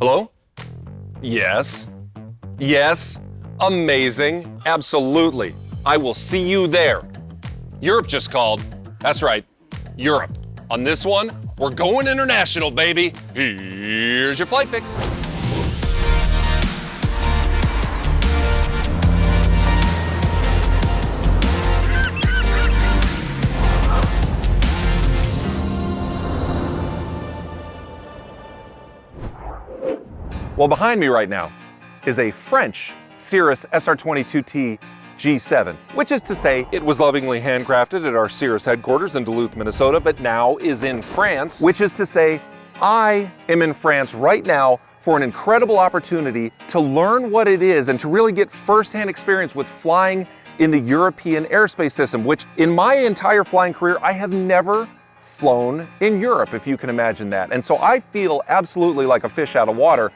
Hello? Yes. Yes. Amazing. Absolutely. I will see you there. Europe just called. That's right. Europe. On this one, we're going international, baby. Here's your flight fix. Well, behind me right now is a French Cirrus SR22T G7, which is to say it was lovingly handcrafted at our Cirrus headquarters in Duluth, Minnesota, but now is in France, which is to say I am in France right now for an incredible opportunity to learn what it is and to really get firsthand experience with flying in the European airspace system, which in my entire flying career, I have never flown in Europe, if you can imagine that. And so I feel absolutely like a fish out of water.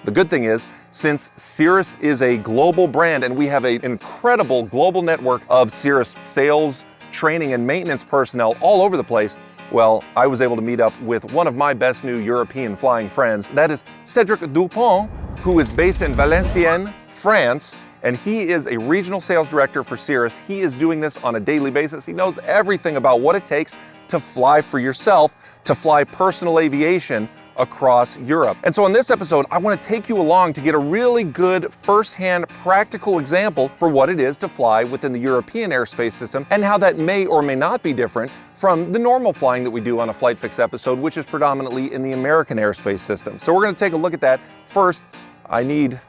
The good thing is, since Cirrus is a global brand and we have an incredible global network of Cirrus sales, training, and maintenance personnel all over the place, well, I was able to meet up with one of my best new European flying friends. That is Cedric Dupont, who is based in Valenciennes, France, and he is a regional sales director for Cirrus. He is doing this on a daily basis. He knows everything about what it takes to fly for yourself, to fly personal aviation across Europe. And so in this episode, I want to take you along to get a really good first-hand practical example for what it is to fly within the European airspace system and how that may or may not be different from the normal flying that we do on a Flight Fix episode, which is predominantly in the American airspace system. So we're going to take a look at that. First, I need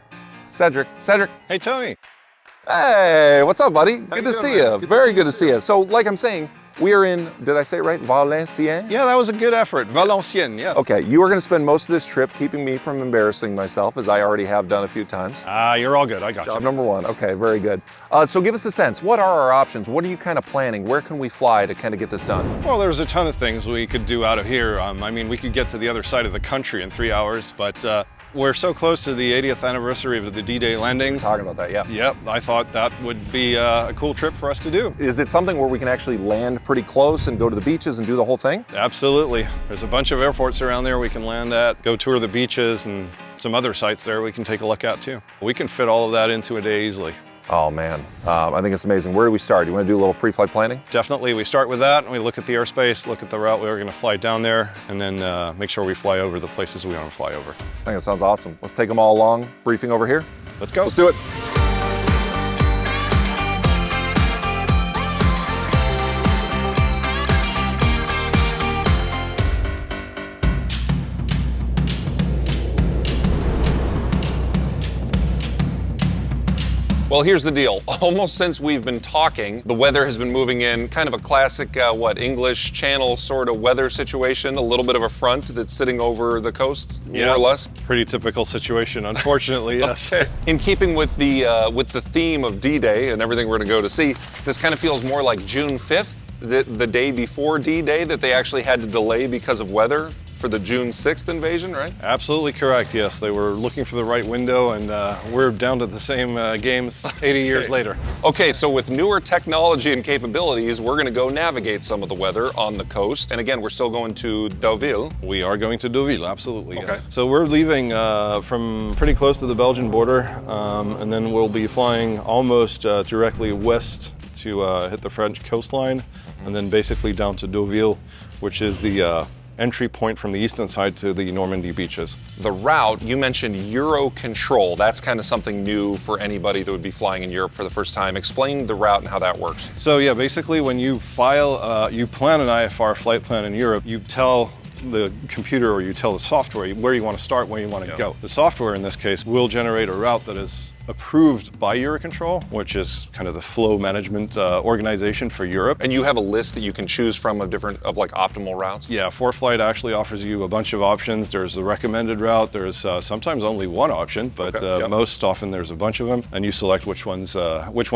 Cedric. Cedric. Hey, Tony. Hey, what's up, buddy? Good to see you. Very good to see you. So like I'm saying, we are in, did I say it right, Valenciennes? Yeah, that was a good effort. Valenciennes, yes. Okay, you are going to spend most of this trip keeping me from embarrassing myself, as I already have done a few times. You're all good. I got you. Job number one. Okay, very good. So give us a sense. What are our options? What are you kind of planning? Where can we fly to kind of get this done? Well, there's a ton of things we could do out of here. I mean, we could get to the other side of the country in 3 hours, but we're so close to the 80th anniversary of the D-Day landings. We're talking about that, yeah. Yep, I thought that would be a cool trip for us to do. Is it something where we can actually land pretty close and go to the beaches and do the whole thing? Absolutely. There's a bunch of airports around there we can land at, go tour the beaches, and some other sites there we can take a look at too. We can fit all of that into a day easily. Oh man, I think it's amazing. Where do we start? You want to do a little pre-flight planning? Definitely, we start with that and we look at the airspace, look at the route we're going to fly down there, and then make sure we fly over the places we want to fly over. I think that sounds awesome. Let's take them all along, briefing over here. Let's go. Let's do it. Well, here's the deal. Almost since we've been talking, the weather has been moving in, kind of a classic, English Channel sort of weather situation, a little bit of a front that's sitting over the coast, more or less. Pretty typical situation, unfortunately, yes. Okay. In keeping with the theme of D-Day and everything we're gonna go to see, this kind of feels more like June 5th, the day before D-Day that they actually had to delay because of weather for the June 6th invasion, right? Absolutely correct, yes. They were looking for the right window, and we're down to the same games 80 years later. Okay, so with newer technology and capabilities, we're going to go navigate some of the weather on the coast. And again, we're still going to Deauville. We are going to Deauville, absolutely, Okay. yes. So we're leaving from pretty close to the Belgian border, and then we'll be flying almost directly west to hit the French coastline, and then basically down to Deauville, which is the entry point from the eastern side to the Normandy beaches. The route, you mentioned Euro control. That's kind of something new for anybody that would be flying in Europe for the first time. Explain the route and how that works. So yeah, basically when you file, you plan an IFR flight plan in Europe, you tell the computer or you tell the software where you want to start, where you want to go. The software in this case will generate a route that is approved by Eurocontrol, which is kind of the flow management organization for Europe. And you have a list that you can choose from of different, like optimal routes? Yeah, ForeFlight actually offers you a bunch of options. There's the recommended route. There's sometimes only one option, but most often there's a bunch of them, and you select which one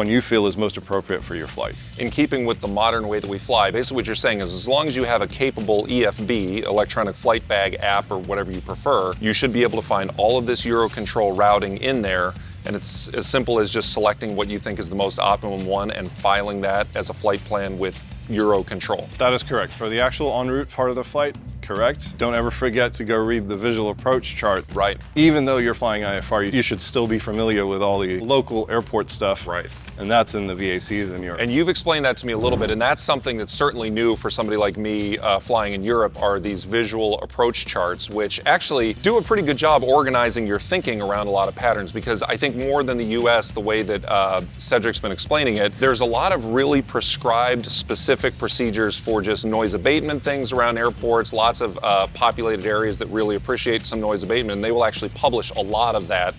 you feel is most appropriate for your flight. In keeping with the modern way that we fly, basically what you're saying is as long as you have a capable EFB, electronic flight bag app, or whatever you prefer, you should be able to find all of this Eurocontrol routing in there. And it's as simple as just selecting what you think is the most optimum one and filing that as a flight plan with Eurocontrol. That is correct. For the actual en route part of the flight, correct. Don't ever forget to go read the visual approach chart. Right. Even though you're flying IFR, you should still be familiar with all the local airport stuff. Right. And that's in the VACs in Europe. And you've explained that to me a little bit, and that's something that's certainly new for somebody like me flying in Europe, are these visual approach charts, which actually do a pretty good job organizing your thinking around a lot of patterns, because I think more than the US, the way that Cedric's been explaining it, there's a lot of really prescribed specific procedures for just noise abatement things around airports, lots of populated areas that really appreciate some noise abatement, and they will actually publish a lot of that,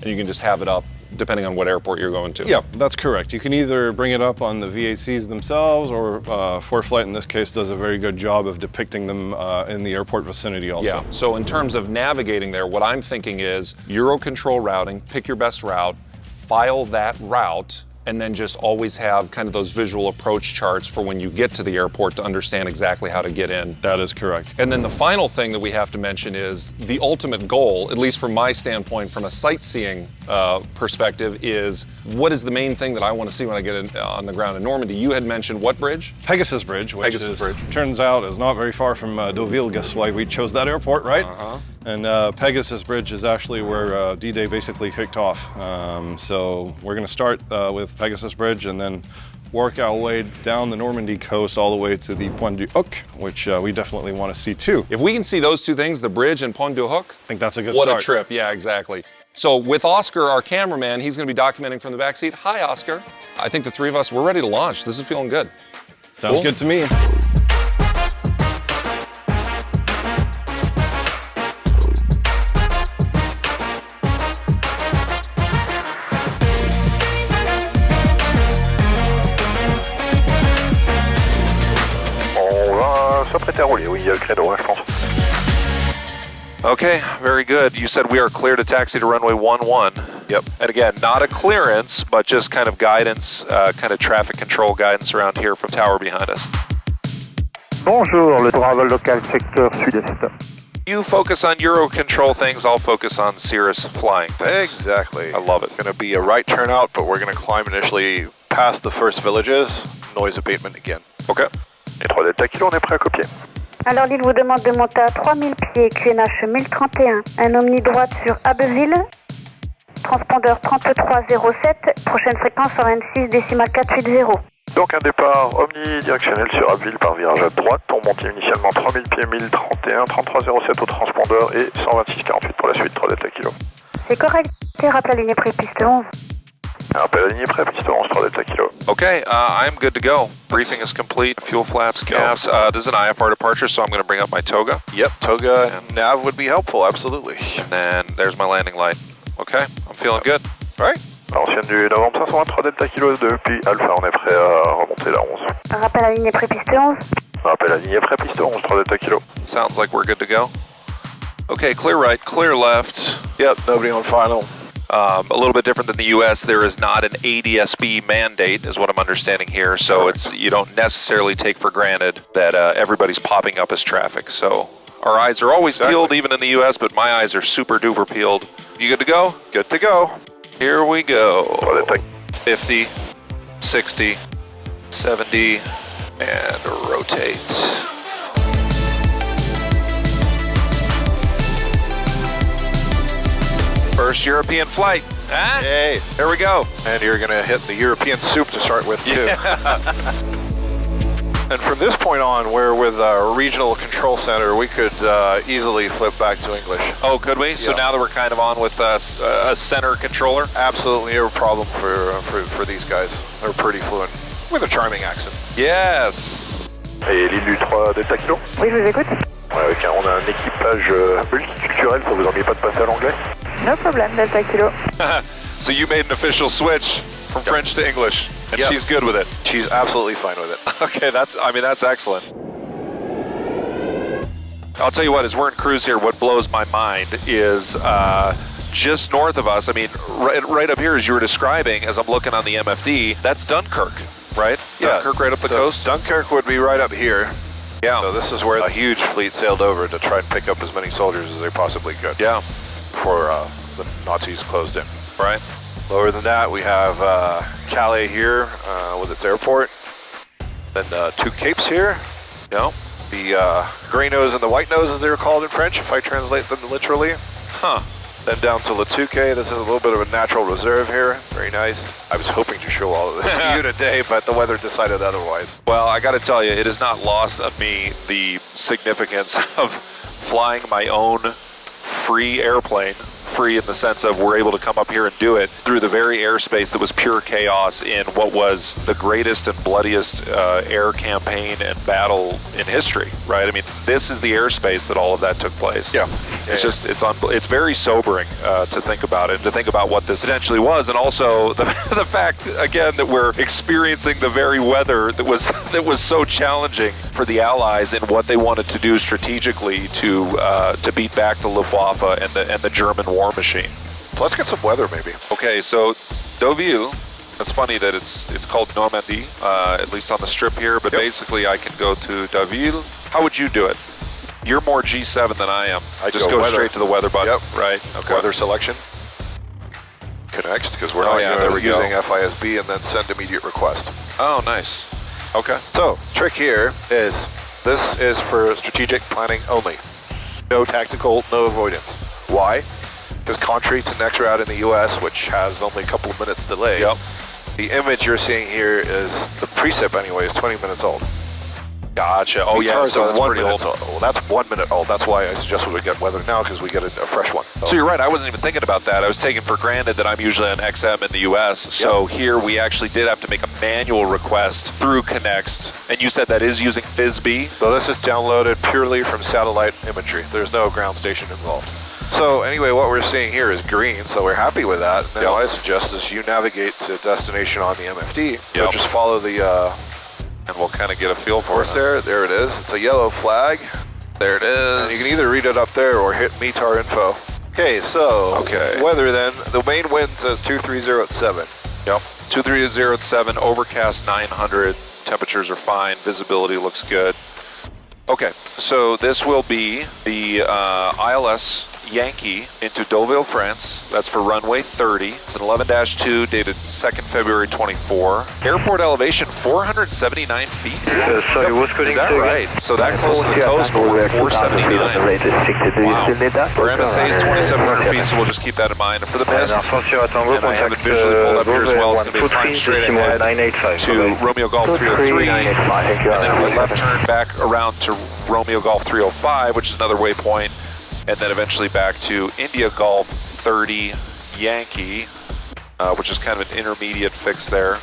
and you can just have it up depending on what airport you're going to. Yeah, that's correct. You can either bring it up on the VACs themselves, or ForeFlight in this case does a very good job of depicting them in the airport vicinity also. Yeah, so in terms of navigating there, what I'm thinking is Eurocontrol routing, pick your best route, file that route, and then just always have kind of those visual approach charts for when you get to the airport to understand exactly how to get in. That is correct. And then the final thing that we have to mention is the ultimate goal, at least from my standpoint, from a sightseeing perspective, is what is the main thing that I want to see when I get on the ground in Normandy? You had mentioned what bridge? Pegasus Bridge, which turns out is not very far from Deauville. Guess why we chose that airport, right? And Pegasus Bridge is actually where D-Day basically kicked off. So we're going to start with Pegasus Bridge and then work our way down the Normandy coast all the way to the Pointe du Hoc, which we definitely want to see too. If we can see those two things, the bridge and Pointe du Hoc, I think that's a good what start. a trip, yeah, exactly. So with Oscar, our cameraman, he's going to be documenting from the back seat. Hi, Oscar. I think the three of us, we're ready to launch. This is feeling good. Sounds good to me. Oui, il y a le credo, je pense. Okay, very good. You said we are clear to taxi to runway 11. Yep. And again, not a clearance, but just kind of guidance, kind of traffic control guidance around here from tower behind us. Bonjour, le Bravo local secteur sud-est. You focus on Eurocontrol things, I'll focus on Cirrus flying things. Exactly. I love it. It's going to be a right turnout, but we're going to climb initially past the first villages, noise abatement again. Okay. Et 3 Delta Kilo, on est prêt à copier. Alors l'île vous demande de monter à 3000 pieds, QNH 1031, un omni droite sur Abbeville, transpondeur 3307, prochaine fréquence 126 décimale 480. Donc un départ omnidirectionnel sur Abbeville par virage à droite. On monte initialement 3000 pieds, 1031, 3307 au transpondeur et 126,48 pour la suite, 3 Delta Kilo. C'est correct, rappel aligné près piste 11. Rappel aligné prêt, piste 11, 3 Delta Kilo. Okay, I'm good to go. Briefing is complete, fuel flaps, caps. This is an IFR departure, so I'm going to bring up my toga. Yep, toga and nav would be helpful, absolutely. And then there's my landing light. Okay, I'm feeling good. All right. Ancienne du novembre 523 Delta Kilo depuis Alpha, on est prêt à remonter la 11. Rappel aligné près piste 11. Rappel aligné prêt, piste 11, 3 Delta Kilo. Sounds like we're good to go. Okay, clear right, clear left. Yep, nobody on final. A little bit different than the US, there is not an ADSB mandate, is what I'm understanding here, so it's you don't necessarily take for granted that everybody's popping up as traffic. So our eyes are always peeled, even in the US, but my eyes are super duper peeled. You good to go? Good to go. Here we go. 50, 60, 70, and rotate. First European flight. Ah, Hey. there we go. And you're going to hit the European soup to start with, too. And from this point on, we're with our regional control center, we could easily flip back to English. Oh, could we? So Yeah. now that we're kind of on with a center controller? Absolutely no problem for these guys. They're pretty fluent, with a charming accent. Yes. Et l'île du 3 Delta Kilo. Oui, je vous écoute. Ouais, on a un équipage multiculturel, ça vous ennuie pas de passer à l'anglais? No problem, Delta Kilo. So you made an official switch from French to English, and Yep. she's good with it. She's absolutely fine with it. Okay, that's excellent. I'll tell you what, as we're in cruise here, what blows my mind is just north of us, I mean, right up here as you were describing, as I'm looking on the MFD, that's Dunkirk, right? Yeah. Dunkirk right up the So coast? Dunkirk would be right up here. Yeah. So this is where a huge fleet sailed over to try and pick up as many soldiers as they possibly could. Yeah. Before the Nazis closed in. Right. Lower than that, we have Calais here with its airport. Then 2 capes here. Yeah. the gray nose and the white nose, as they were called in French, if I translate them literally. Huh. Then down to Latuke. This is a little bit of a natural reserve here. Very nice. I was hoping to show all of this to you today, but the weather decided otherwise. Well, I got to tell you, it is not lost on me the significance of flying my own free airplane. Free in the sense of we're able to come up here and do it through the very airspace that was pure chaos in what was the greatest and bloodiest air campaign and battle in history, right? I mean, this is the airspace that all of that took place. Yeah. It's very sobering to think about it, and to think about what this potentially was, and also the fact again that we're experiencing the very weather that was so challenging for the Allies in what they wanted to do strategically to beat back the Luftwaffe and the German war machine. Let's get some weather, maybe. Okay, so Deauville. It's funny that it's called Normandy, at least on the strip here. But basically, I can go to Deauville. How would you do it? You're more G7 than I am. I just go straight to the weather button. Yep. Right. Okay. Weather selection. Connect, because we're not using FISB, and then send immediate request. Oh, nice. Okay. So, trick here is this is for strategic planning only. No tactical, no avoidance. Why? Because contrary to next route in the US, which has only a couple of minutes delay, the image you're seeing here is, the precip anyway, is 20 minutes old. Gotcha. Oh yeah, so that's pretty old. Well, that's 1 minute old. That's why I suggest we would get weather now, because we get a fresh one. So you're right, I wasn't even thinking about that. I was taking for granted that I'm usually on XM in the US. So here we actually did have to make a manual request through Connext. And you said that is using FISB? So this is downloaded purely from satellite imagery. There's no ground station involved. So anyway, what we're seeing here is green, so we're happy with that. And now I suggest is you navigate to destination on the MFD. So just follow the... and we'll kind of get a feel for it. There it is. It's a yellow flag. There it is. And you can either read it up there or hit METAR info. Okay, so weather then. The main wind says 230 at 7. Yep. 230 at 7, overcast 900. Temperatures are fine. Visibility looks good. Okay, so this will be the ILS Yankee into Deauville, France. That's for runway 30. It's an 11-2 dated 2nd February 24. Airport elevation 479 feet. Sorry, what's Is that right? So that close to the coast, we're 479. Wow. Our MSA is 2,700 feet, so we'll just keep that in mind. And for the mist, and I have it visually pulled up here as well, it's going to be flying straight ahead to Romeo Golf 303, and then we'll left turn back around to Romeo Golf 305, which is another waypoint, and then eventually back to India Golf 30 Yankee, which is kind of an intermediate fix there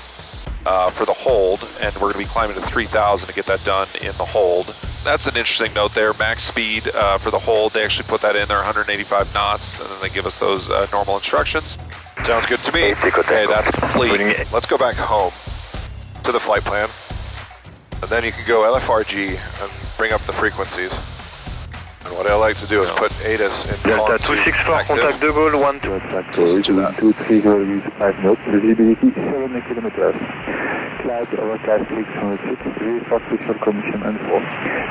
for the hold, and we're going to be climbing to 3,000 to get that done in the hold. That's an interesting note there. Max speed for the hold, they actually put that in there, 185 knots, and then they give us those normal instructions. Sounds good to me. Okay, that's complete. Let's go back home to the flight plan, and then you can go LFRG and bring up the frequencies. And what I like to do is put ATIS in Delta 264, contact de Gaulle, 1 2. Two 230 5 knots, visibility 7 kilometers. Cloud overcast 606 degrees, artificial condition and 4.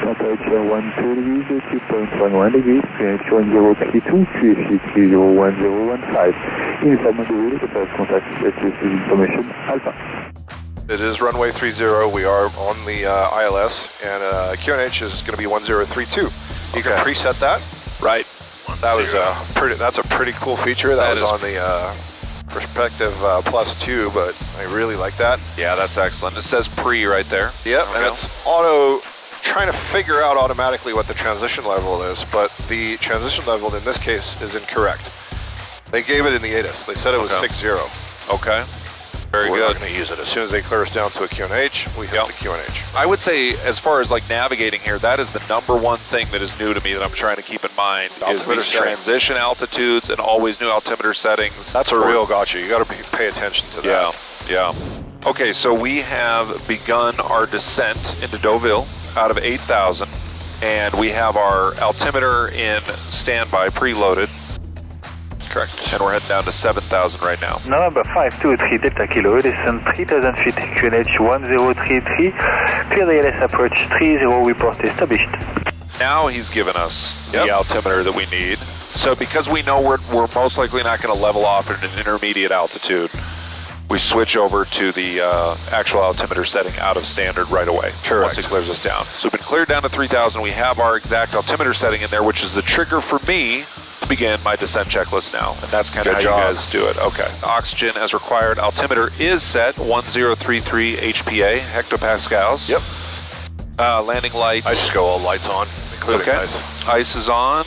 Temperature 1 degrees, 2.11 degrees, QH 1032, QH 301015. Inform the first contact with information Alpha. It is runway 30. We are on the ILS, and QNH is going to be 1032. You can preset that. Right. That's a pretty cool feature. That was on the Perspective +2, but I really like that. Yeah, that's excellent. It says pre right there. Yep, and it's auto trying to figure out automatically what the transition level is, but the transition level in this case is incorrect. They gave it in the ATIS. They said it was 60. Okay. Very We're good. not going to use it. As soon as they clear us down to a QNH, we hit the QNH. I would say, as far as like navigating here, that is the #1 thing that is new to me that I'm trying to keep in mind is these transition altitudes and always new altimeter settings. That's a real gotcha. You got to pay attention to that. Yeah. Okay, so we have begun our descent into Deauville out of 8,000, and we have our altimeter in standby, preloaded. Correct. And we're heading down to 7,000 right now. November 523 Delta Kilo, descent 3,000 feet, QNH 1033, clear the ILS approach 30, report established. Now he's given us the altimeter that we need. So because we know we're most likely not going to level off at an intermediate altitude, we switch over to the actual altimeter setting out of standard right away. Correct. Once it clears us down. So we've been cleared down to 3,000. We have our exact altimeter setting in there, which is the trigger for me to begin my descent checklist now. And that's kind of how you guys do it. Okay. Oxygen as required. Altimeter is set 1033 HPA, hectopascals. Yep. Landing lights. I just go all lights on, including ice. Ice is on.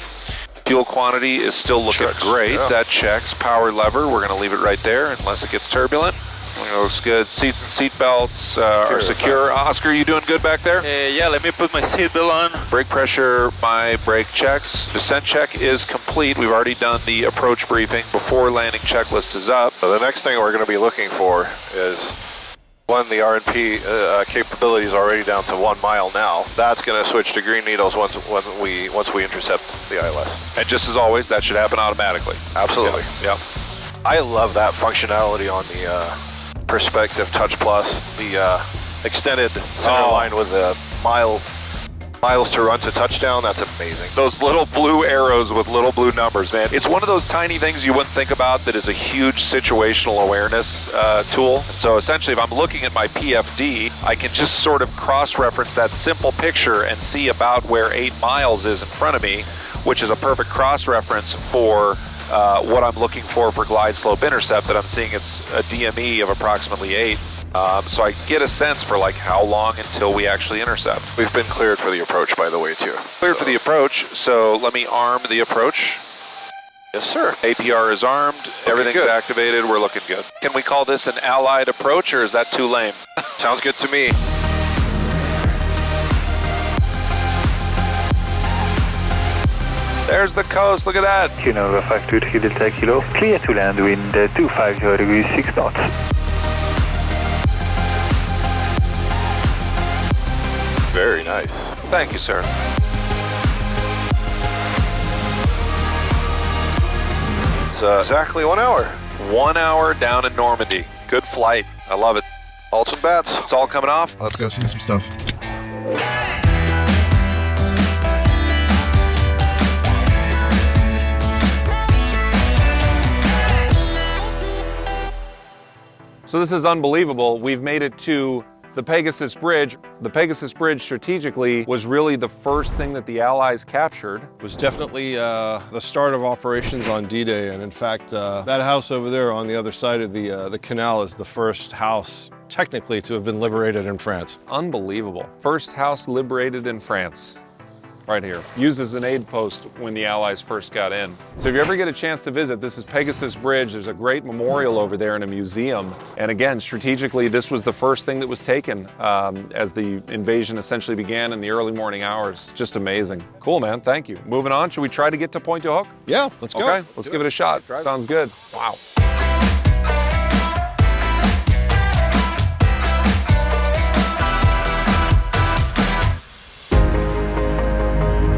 Fuel quantity is still looking great. Yeah. That checks. Power lever, we're going to leave it right there unless it gets turbulent. It looks good. Seats and seat belts are secure. Oscar, you doing good back there? Yeah, let me put my seatbelt on. Brake pressure, my brake checks. Descent check is complete. We've already done the approach briefing before landing checklist is up. So the next thing we're going to be looking for is when the RNP capability is already down to 1 mile now. That's going to switch to green needles once we intercept the ILS. And just as always, that should happen automatically. Absolutely. Yep. I love that functionality on the Perspective Touch Plus, the extended center line with the miles to run to touchdown. That's amazing. Those little blue arrows with little blue numbers, man. It's one of those tiny things you wouldn't think about that is a huge situational awareness tool. So essentially, if I'm looking at my PFD, I can just sort of cross-reference that simple picture and see about where 8 miles is in front of me, which is a perfect cross-reference for what I'm looking for glide slope intercept. That I'm seeing it's a DME of approximately 8. So I get a sense for like how long until we actually intercept. We've been cleared for the approach, by the way, too. Cleared for the approach, so let me arm the approach. Yes, sir. APR is armed, everything's activated, we're looking good. Can we call this an allied approach, or is that too lame? Sounds good to me. There's the coast, look at that. Kilo 523 Delta Kilo, clear to land, wind 250 degrees 6 knots. Very nice. Thank you, sir. It's exactly 1 hour. 1 hour down in Normandy. Good flight. I love it. Alts and bats. It's all coming off. Let's go see some stuff. So this is unbelievable. We've made it to the Pegasus Bridge. The Pegasus Bridge strategically was really the first thing that the Allies captured. It was definitely the start of operations on D-Day, and in fact, that house over there on the other side of the canal is the first house technically to have been liberated in France. Unbelievable. First house liberated in France. Right here. Used as an aid post when the Allies first got in. So if you ever get a chance to visit, this is Pegasus Bridge. There's a great memorial over there in a museum. And again, strategically, this was the first thing that was taken as the invasion essentially began in the early morning hours. Just amazing. Cool, man. Thank you. Moving on, should we try to get to Pointe du Hoc? Yeah, let's go. Okay, let's give it a shot. Sounds good. Wow.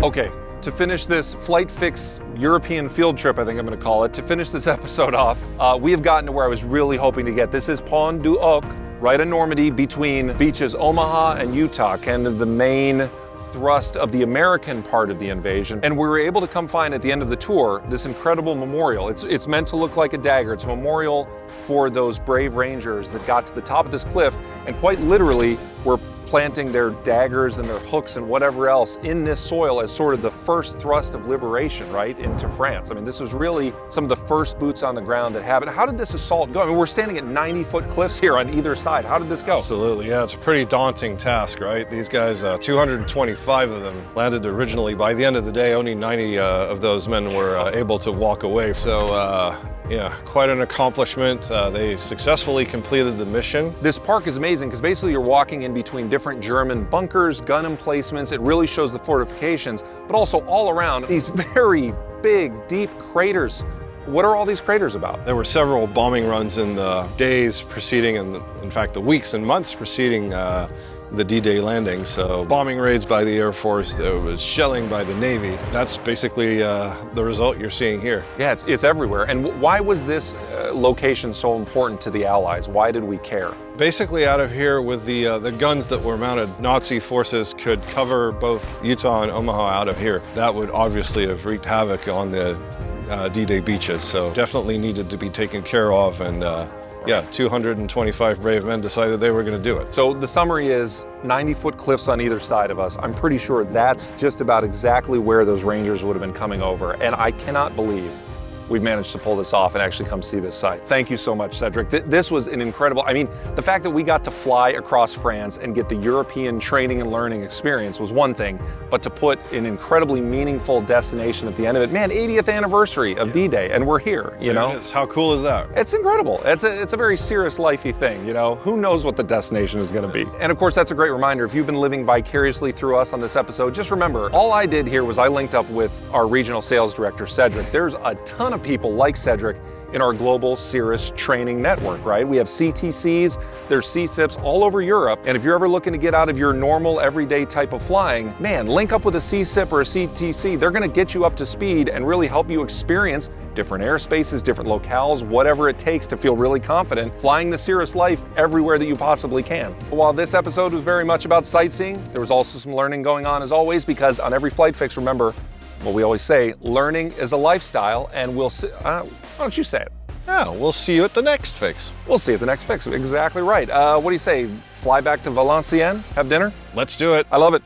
Okay, to finish this Flight Fix European field trip, I think I'm going to call it, to finish this episode off, we have gotten to where I was really hoping to get. This is Pointe du Hoc, right in Normandy, between beaches Omaha and Utah, kind of the main thrust of the American part of the invasion. And we were able to come find at the end of the tour this incredible memorial. It's meant to look like a dagger. It's a memorial for those brave rangers that got to the top of this cliff and quite literally were planting their daggers and their hooks and whatever else in this soil as sort of the first thrust of liberation, right, into France. I mean, this was really some of the first boots on the ground that happened. How did this assault go? I mean, we're standing at 90-foot cliffs here on either side. How did this go? Absolutely, yeah, it's a pretty daunting task, right? These guys, 225 of them landed originally. By the end of the day, only 90 of those men were able to walk away. So, yeah, quite an accomplishment. They successfully completed the mission. This park is amazing because basically you're walking in between different German bunkers, gun emplacements. It really shows the fortifications, but also all around these very big, deep craters. What are all these craters about? There were several bombing runs in the days preceding, and in fact the weeks and months preceding the D-Day landing. So bombing raids by the Air Force, there was shelling by the Navy. That's basically the result you're seeing here. Yeah, it's everywhere. And why was this location so important to the Allies? Why did we care? Basically out of here with the guns that were mounted, Nazi forces could cover both Utah and Omaha out of here. That would obviously have wreaked havoc on the D-Day beaches, so definitely needed to be taken care of and Yeah, 225 brave men decided they were going to do it. So the summary is 90-foot cliffs on either side of us. I'm pretty sure that's just about exactly where those Rangers would have been coming over. And I cannot believe we've managed to pull this off and actually come see this site. Thank you so much, Cedric. This was an incredible, I mean, the fact that we got to fly across France and get the European training and learning experience was one thing, but to put an incredibly meaningful destination at the end of it, man, 80th anniversary of D-Day, and we're here, you know? How cool is that? It's incredible. It's a very Cirrus lifey thing, you know? Who knows what the destination is gonna be? And of course, that's a great reminder. If you've been living vicariously through us on this episode, just remember, all I did here was I linked up with our regional sales director, Cedric. There's a ton of people like Cedric in our global Cirrus training network, right? We have CTCs, there's CSIPs all over Europe, and if you're ever looking to get out of your normal everyday type of flying, man, link up with a CSIP or a CTC. They're gonna get you up to speed and really help you experience different airspaces, different locales, whatever it takes to feel really confident flying the Cirrus life everywhere that you possibly can. While this episode was very much about sightseeing, there was also some learning going on as always, because on every flight fix, remember, what we always say, learning is a lifestyle, and we'll see, why don't you say it? Yeah, we'll see you at the next fix. We'll see you at the next fix, exactly right. What do you say, fly back to Valenciennes, have dinner? Let's do it. I love it.